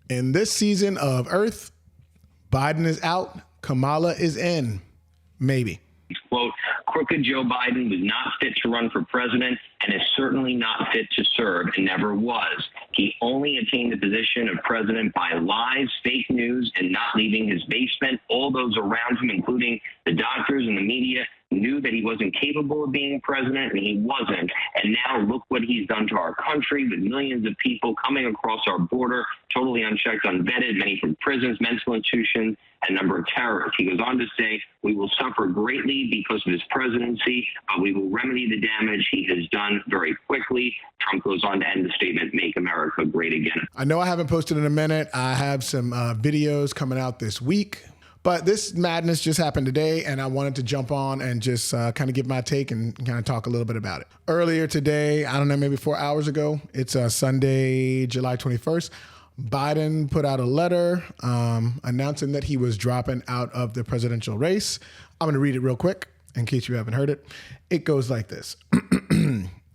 In this season of Earth, Biden is out, Kamala is in. Maybe. Quote, crooked Joe Biden was not fit to run for president and is certainly not fit to serve and never was. He only attained the position of president by lies, fake news, and not leaving his basement. All those around him, including the doctors and the media, knew that he wasn't capable of being president, and he wasn't. And now look what he's done to our country with millions of people coming across our border, totally unchecked, unvetted, many from prisons, mental institutions, and a number of terrorists. He goes on to say, we will suffer greatly because of his presidency, but we will remedy the damage he has done very quickly. Trump goes on to end the statement, make America great again. I know I haven't posted in a minute. I have some videos coming out this week. But this madness just happened today, and I wanted to jump on and just kind of give my take and kind of talk a little bit about it. Earlier today, I don't know, maybe 4 hours ago, it's Sunday, July 21st, Biden put out a letter announcing that he was dropping out of the presidential race. I'm going to read it real quick in case you haven't heard it. It goes like this.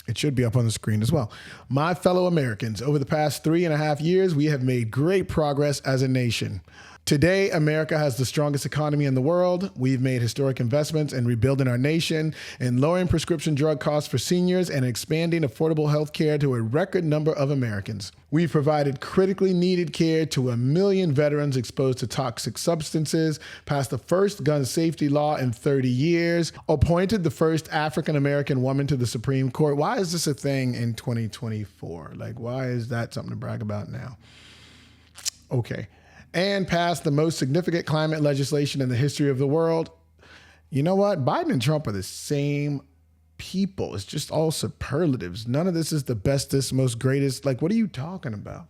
It should be up on the screen as well. My fellow Americans, over the past 3.5 years, we have made great progress as a nation. Today, America has the strongest economy in the world. We've made historic investments in rebuilding our nation, in lowering prescription drug costs for seniors, and expanding affordable health care to a record number of Americans. We've provided critically needed care to 1 million veterans exposed to toxic substances, passed the first gun safety law in 30 years, appointed the first African-American woman to the Supreme Court. Why is this a thing in 2024? Like, why is that something to brag about now? Okay. And passed the most significant climate legislation in the history of the world. You know what? Biden and Trump are the same people. It's just all superlatives. None of this is the bestest, most greatest. Like, what are you talking about?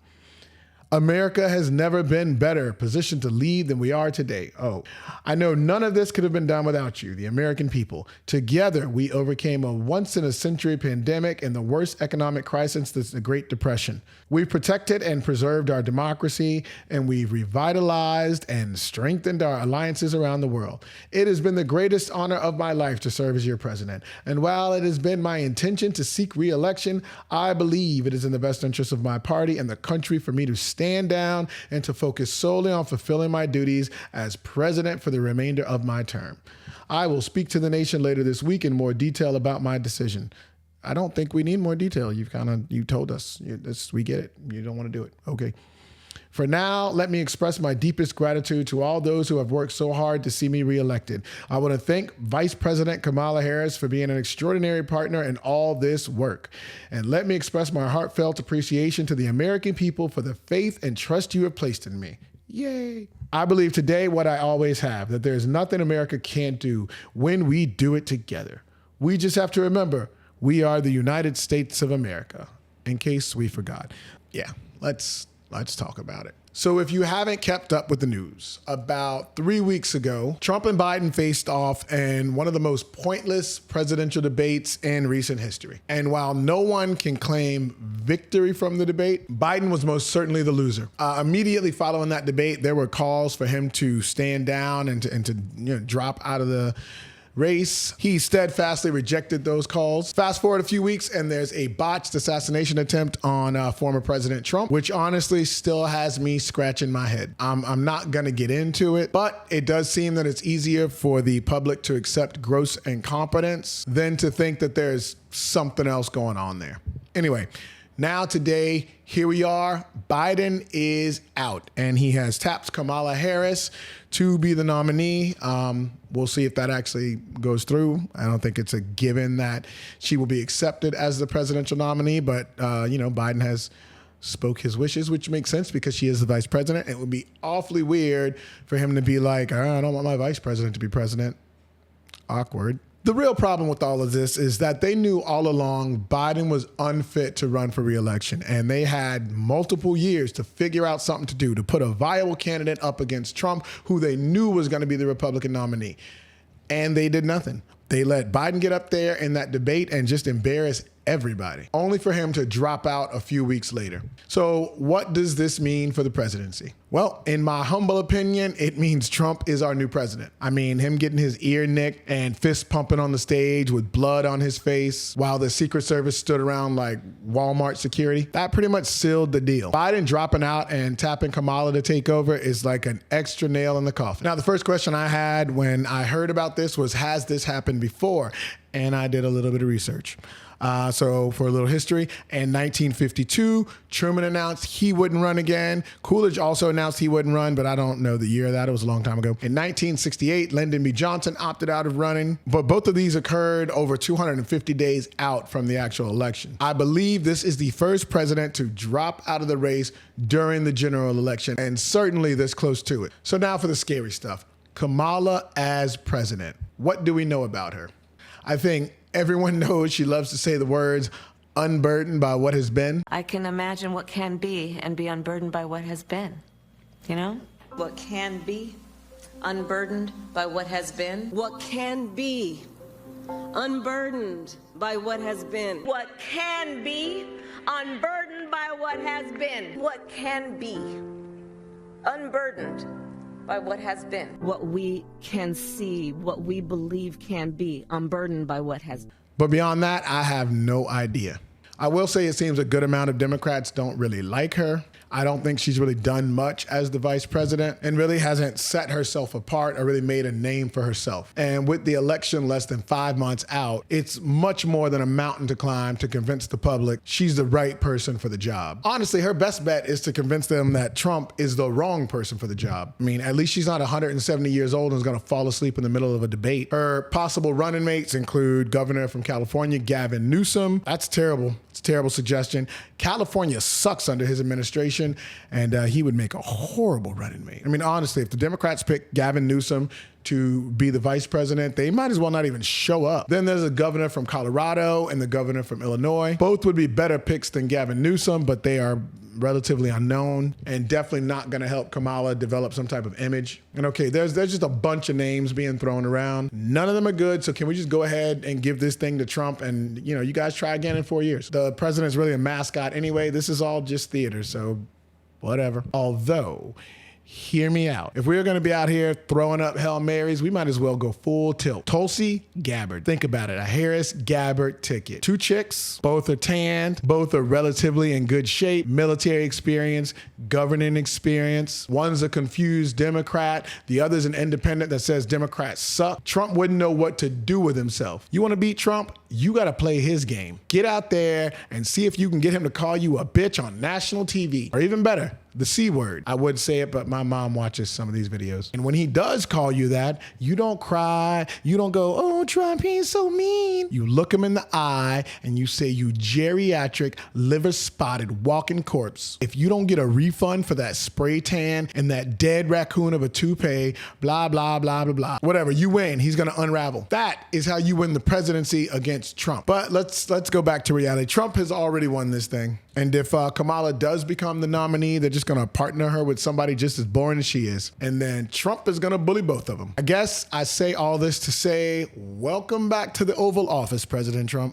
America has never been better positioned to lead than we are today. Oh, I know none of this could have been done without you, the American people. Together, we overcame a once-in-a-century pandemic and the worst economic crisis since the Great Depression. We've protected and preserved our democracy, and we've revitalized and strengthened our alliances around the world. It has been the greatest honor of my life to serve as your president. And while it has been my intention to seek re-election, I believe it is in the best interest of my party and the country for me to stand down and to focus solely on fulfilling my duties as president for the remainder of my term. I will speak to the nation later this week in more detail about my decision. I don't think we need more detail. You told us. We get it. You don't want to do it. Okay. For now, let me express my deepest gratitude to all those who have worked so hard to see me reelected. I want to thank Vice President Kamala Harris for being an extraordinary partner in all this work. And let me express my heartfelt appreciation to the American people for the faith and trust you have placed in me. Yay. I believe today what I always have, that there's nothing America can't do when we do it together. We just have to remember, we are the United States of America, in case we forgot. Yeah, let's talk about it. So if you haven't kept up with the news, about 3 weeks ago, Trump and Biden faced off in one of the most pointless presidential debates in recent history. And while no one can claim victory from the debate, Biden was most certainly the loser. Immediately following that debate, there were calls for him to stand down and to drop out of the race. He steadfastly rejected those calls. Fast forward a few weeks and there's a botched assassination attempt on former President Trump, which honestly still has me scratching my head. I'm not going to get into it, but it does seem that it's easier for the public to accept gross incompetence than to think that there's something else going on there. Anyway, now today, here we are. Biden is out and he has tapped Kamala Harris to be the nominee. We'll see if that actually goes through. I don't think it's a given that she will be accepted as the presidential nominee, but Biden has spoke his wishes, which makes sense because she is the vice president. It would be awfully weird for him to be like, I don't want my vice president to be president. Awkward. The real problem with all of this is that they knew all along Biden was unfit to run for re-election, and they had multiple years to figure out something to do, to put a viable candidate up against Trump, who they knew was going to be the Republican nominee. And they did nothing. They let Biden get up there in that debate and just embarrass everybody, only for him to drop out a few weeks later. So what does this mean for the presidency? Well, in my humble opinion, it means Trump is our new president. I mean, him getting his ear nicked and fist pumping on the stage with blood on his face while the Secret Service stood around like Walmart security, that pretty much sealed the deal. Biden dropping out and tapping Kamala to take over is like an extra nail in the coffin. Now, the first question I had when I heard about this was, has this happened before? And I did a little bit of research. So for a little history, in 1952, Truman announced he wouldn't run again. Coolidge also announced he wouldn't run, but I don't know the year of that. It was a long time ago. In 1968, Lyndon B. Johnson opted out of running, but both of these occurred over 250 days out from the actual election. I believe this is the first president to drop out of the race during the general election, and certainly this close to it. So now for the scary stuff. Kamala as president. What do we know about her? I think everyone knows she loves to say the words, unburdened by what has been. I can imagine what can be and be unburdened by what has been, you know? What can be unburdened by what has been. What can be unburdened by what has been. What can be unburdened by what has been. What can be unburdened by what has been. What we can see, what we believe can be, unburdened by what has been. But beyond that, I have no idea. I will say it seems a good amount of Democrats don't really like her. I don't think she's really done much as the vice president and really hasn't set herself apart or really made a name for herself. And with the election less than 5 months out, it's much more than a mountain to climb to convince the public she's the right person for the job. Honestly, her best bet is to convince them that Trump is the wrong person for the job. I mean, at least she's not 170 years old and is going to fall asleep in the middle of a debate. Her possible running mates include Governor from California, Gavin Newsom. That's terrible. It's a terrible suggestion. California sucks under his administration, and he would make a horrible running mate. I mean, honestly, if the Democrats pick Gavin Newsom to be the vice president, they might as well not even show up. Then there's a governor from Colorado and the governor from Illinois. Both would be better picks than Gavin Newsom, but they are relatively unknown and definitely not going to help Kamala develop some type of image. And okay, there's just a bunch of names being thrown around. None of them are good. So can we just go ahead and give this thing to Trump and, you know, you guys try again in 4 years? The president's really a mascot anyway. This is all just theater. So whatever. Although, hear me out. If we're going to be out here throwing up Hail Marys, we might as well go full tilt. Tulsi Gabbard. Think about it. A Harris Gabbard ticket. 2 chicks. Both are tanned. Both are relatively in good shape. Military experience. Governing experience. One's a confused Democrat. The other's an independent that says Democrats suck. Trump wouldn't know what to do with himself. You want to beat Trump? You got to play his game. Get out there and see if you can get him to call you a bitch on national TV. Or even better, the C word. I would say it, but my mom watches some of these videos. And when he does call you that, you don't cry. You don't go, oh, Trump, he's so mean. You look him in the eye and you say, you geriatric, liver-spotted, walking corpse. If you don't get a refund for that spray tan and that dead raccoon of a toupee, blah, blah, blah, blah, blah. Whatever, you win. He's going to unravel. That is how you win the presidency against Trump. But let's go back to reality. Trump has already won this thing. And if Kamala does become the nominee, they're just going to partner her with somebody just as boring as she is. And then Trump is going to bully both of them. I guess I say all this to say, welcome back to the Oval Office, President Trump.